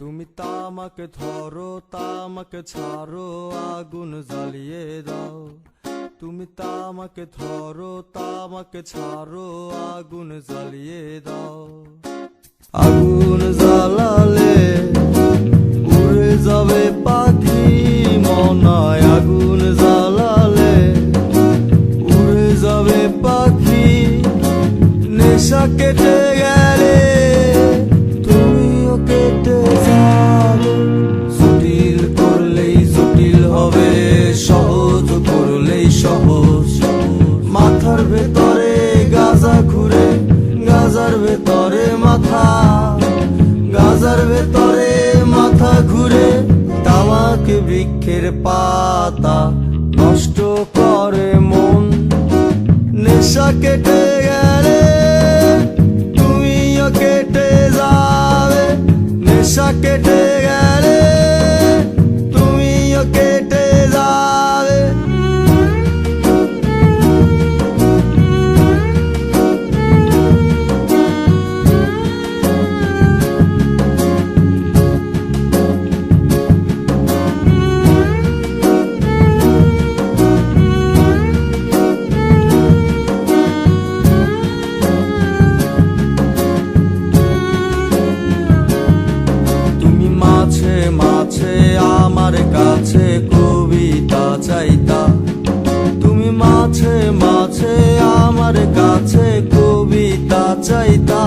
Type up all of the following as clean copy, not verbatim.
তুমি তামাকে ধরো তামাকে ছাড়ো আগুন জ্বালিয়ে দাও। তুমি তামাকে ধরো তামাকে ছাড়ো আগুন জ্বালিয়ে দাও। আগুন জ্বালালে উড়ে যাবে পাখি মনায়। আগুন জ্বালালে উড়ে যাবে পাখি। নেশা কেটে গেলে তুমিও কেটে যাবে। জটিল করলেই জটিল হবে, সহজ করলেই সহজ। মাথার ভেতরে গাজা ঘুরে, গাজার ভেতরে মাথা, গাজার ভেতরে মাথা ঘুরে। তামাক বৃক্ষের পাতা নষ্ট করে মন। নেশা কেটে গেলে তুমিও কেটে যাবে। নেশা কেটে গেলে তুমিও কেটে যাবে। মাঝে আমার কাছে কবিতা চাইতা। তুমি মাঝে মাঝে আমার কাছে কবিতা চাইতা।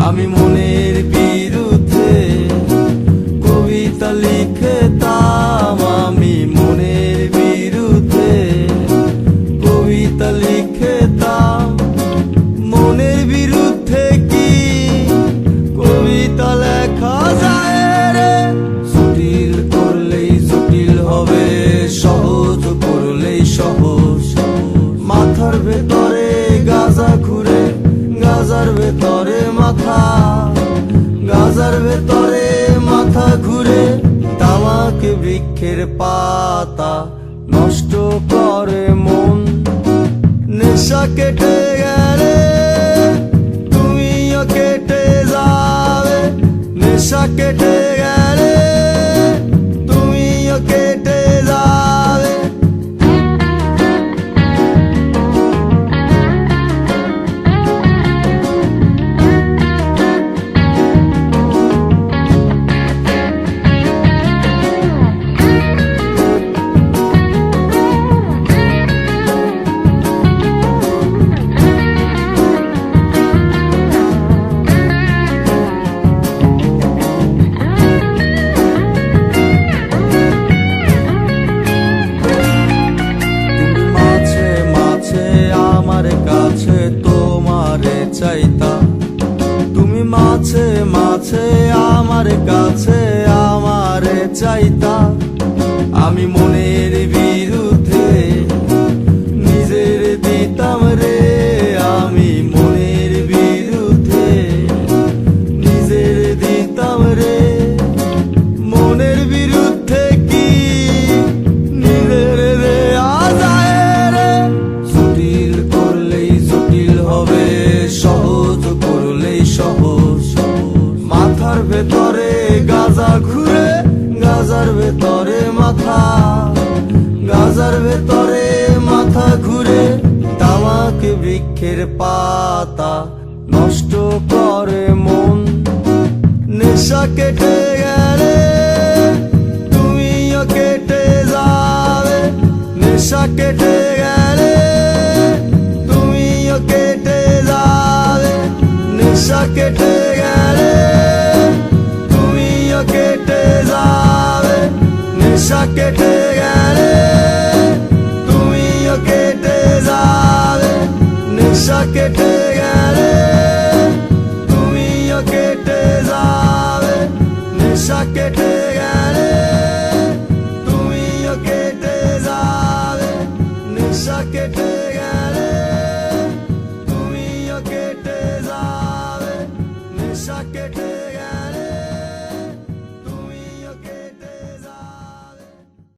আমি মনের বিরুদ্ধে কবিতা লিখতাম। আমি মনের বিরুদ্ধে কবিতা লিখতাম। মনের বিরুদ্ধে কি কবিতা লেখা যায়? সহজ করলেই সহজ। মাথার ভেতরে গাজা ঘুরে, গাজার ভেতরে মাথা, গাজার ভেতরে মাথা ঘুরে। তামাক বৃক্ষের পাতা নষ্ট করে মন। নেশা কেটে গেলে তুমিও কেটে যাবে। নেশা কেটে গেলে তুমিও কেটে যাবে। তোমারে চাইতা। তুমি মাঝে মাঝে আমার কাছে আমারে চাইতা। আমি মনের বিরুদ্ধে নিজের দিতাম রে। আমি মনের বিরুদ্ধে নিজের দিতাম রে। মনের বিরুদ্ধে কি নিজের দেয়া যায় রে? জটিল করলেই জটিল হবে, সহজ করলেই সহজ। মাথার ভেতরে গাজা ঘুরে, গাজার ভেতরে মাথা, গাজার ভেতরে মাথা ঘুরে। তামাক বৃক্ষের পাতা নষ্ট করে মন। নেশা কেটে গেলে তুমিও কেটে যাবে। নেশা কেটে গেলে তুমিও কেটে যাবে। নেশা কেটে গেলে তুমিও কেটে যাবে। নেশা কেটে গেলে তুমিও কেটে যাবে। নেশা কেটে